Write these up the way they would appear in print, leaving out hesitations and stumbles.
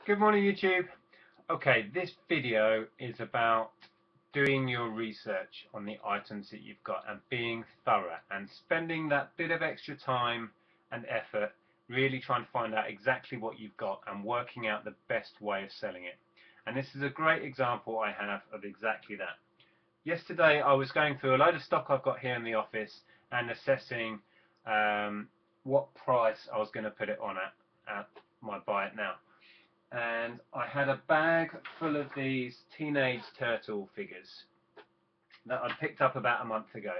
Good morning, YouTube. Okay, this video is about doing your research on the items that you've got and being thorough and spending that bit of extra time and effort really trying to find out exactly what you've got and working out the best way of selling it. And this is a great example I have of exactly that. Yesterday I was going through a load of stock I've got here in the office and assessing what price I was going to put it on at my buy it now. And I had a bag full of these Teenage Turtle figures that I picked up about a month ago.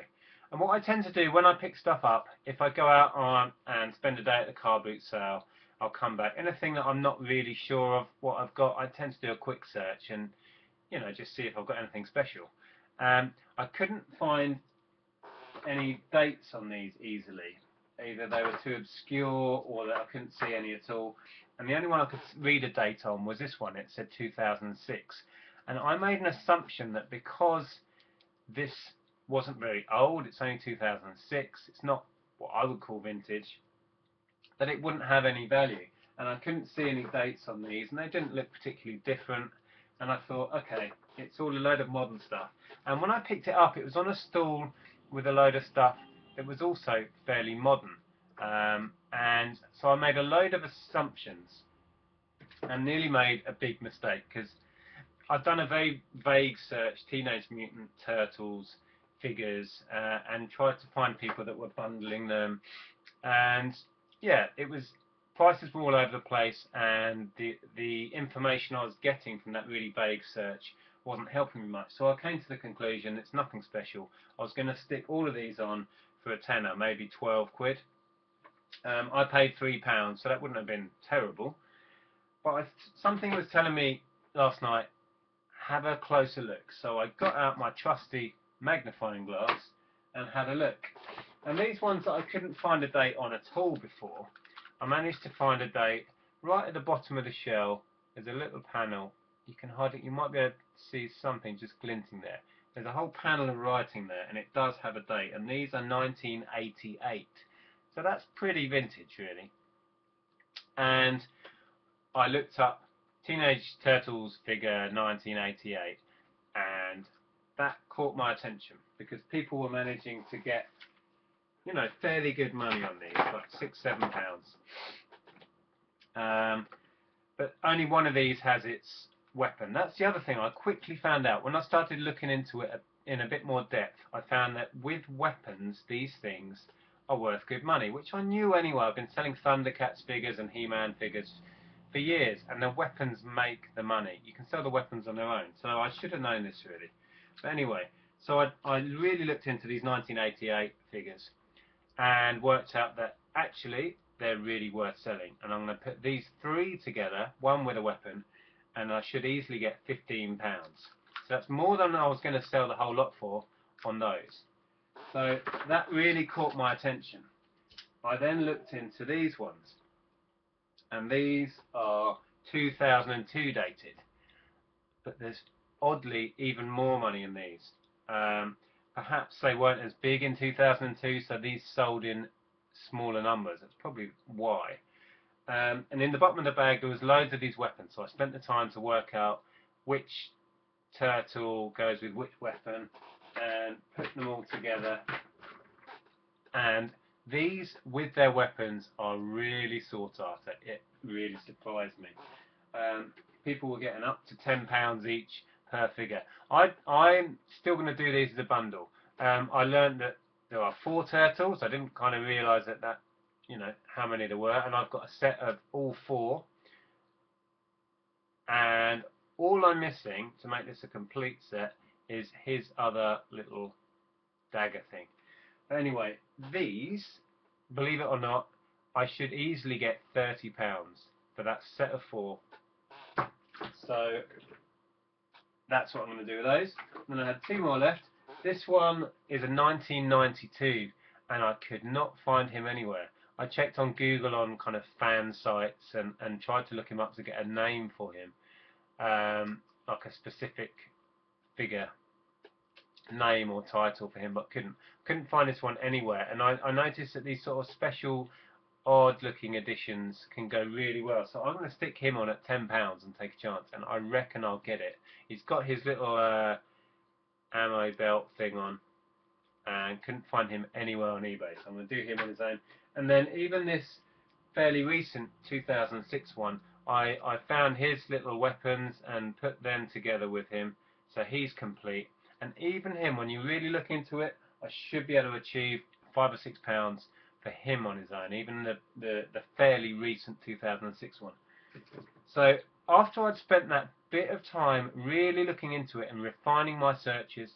And what I tend to do when I pick stuff up, if I go out on and spend a day at the car boot sale, I'll come back. Anything that I'm not really sure of what I've got, I tend to do a quick search and just see if I've got anything special. I couldn't find any dates on these easily. Either they were too obscure or that I couldn't see any at all. And the only one I could read a date on was this one. It said 2006. And I made an assumption that because this wasn't very old, it's only 2006, it's not what I would call vintage, that it wouldn't have any value. And I couldn't see any dates on these, and they didn't look particularly different. And I thought, okay, it's all a load of modern stuff. And when I picked it up, it was on a stall with a load of stuff that was also fairly modern. And so I made a load of assumptions and nearly made a big mistake, because I've done a very vague search, Teenage Mutant Turtles figures, and tried to find people that were bundling them. And yeah, prices were all over the place, and the information I was getting from that really vague search wasn't helping me much. So I came to the conclusion it's nothing special. I was going to stick all of these on for a tenner, maybe 12 quid. I paid £3, so that wouldn't have been terrible. But something was telling me last night, have a closer look. So I got out my trusty magnifying glass and had a look. And these ones that I couldn't find a date on at all before, I managed to find a date right at the bottom of the shell. There's a little panel. You might be able to see something just glinting there. There's a whole panel of writing there, and it does have a date. And these are 1988. So that's pretty vintage, really. And I looked up Teenage Turtles figure 1988, and that caught my attention because people were managing to get fairly good money on these, like £6–7. But only one of these has its weapon. That's the other thing I quickly found out. When I started looking into it in a bit more depth, I found that with weapons, these things are worth good money, which I knew anyway. I've been selling Thundercats figures and He-Man figures for years, and the weapons make the money. You can sell the weapons on their own, so I should have known this really. But anyway, so I really looked into these 1988 figures and worked out that actually they're really worth selling. And I'm going to put these three together, one with a weapon, and I should easily get £15. So that's more than I was going to sell the whole lot for on those. So that really caught my attention. I then looked into these ones, and these are 2002 dated, but there's oddly even more money in these. Perhaps they weren't as big in 2002, so these sold in smaller numbers. That's probably why. And in the bottom of the bag there was loads of these weapons, so I spent the time to work out which turtle goes with which weapon and put them all together. And these with their weapons are really sought after. It really surprised me. People were getting up to £10 each per figure. I'm still going to do these as a bundle. I learned that there are 4 turtles. I didn't kind of realise that how many there were, and I've got a set of all 4. And all I'm missing to make this a complete set is his other little dagger thing. But anyway, these, believe it or not, I should easily get £30 for that set of 4. So that's what I'm going to do with those. And then I had 2 more left. This one is a 1992, and I could not find him anywhere. I checked on Google on kind of fan sites and tried to look him up to get a name for him, like a specific figure name or title for him, but couldn't find this one anywhere. And I noticed that these sort of special odd looking editions can go really well. So I'm going to stick him on at £10 and take a chance, and I reckon I'll get it. He's got his little ammo belt thing on, and couldn't find him anywhere on eBay, so I'm going to do him on his own. And then even this fairly recent 2006 one, I found his little weapons and put them together with him, so he's complete. And even him, when you really look into it, I should be able to achieve £5 or £6 for him on his own, even the fairly recent 2006 one. So after I'd spent that bit of time really looking into it and refining my searches,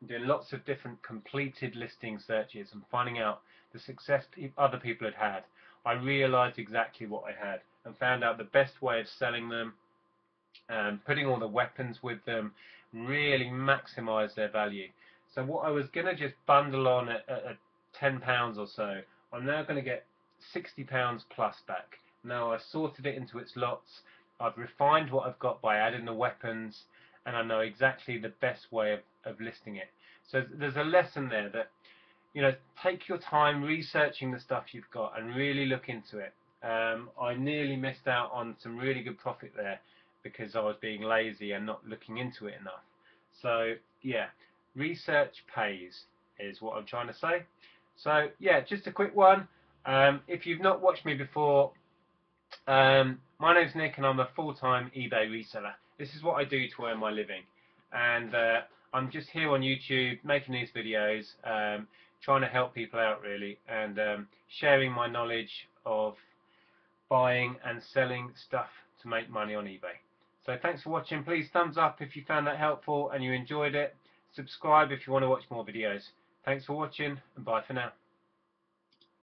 doing lots of different completed listing searches and finding out the success other people had had, I realised exactly what I had and found out the best way of selling them, putting all the weapons with them, really maximise their value. So what I was going to just bundle on at £10 or so, I'm now going to get £60 plus back. Now I've sorted it into its lots, I've refined what I've got by adding the weapons, and I know exactly the best way of listing it. So there's a lesson there that, you know, take your time researching the stuff you've got and really look into it. I nearly missed out on some really good profit there because I was being lazy and not looking into it enough. So yeah, research pays is what I'm trying to say. So yeah, just a quick one. If you've not watched me before, my name's Nick and I'm a full-time eBay reseller. This is what I do to earn my living, and I'm just here on YouTube making these videos, trying to help people out really, and sharing my knowledge of buying and selling stuff to make money on eBay. So thanks for watching. Please thumbs up if you found that helpful and you enjoyed it. Subscribe if you want to watch more videos. Thanks for watching, and bye for now.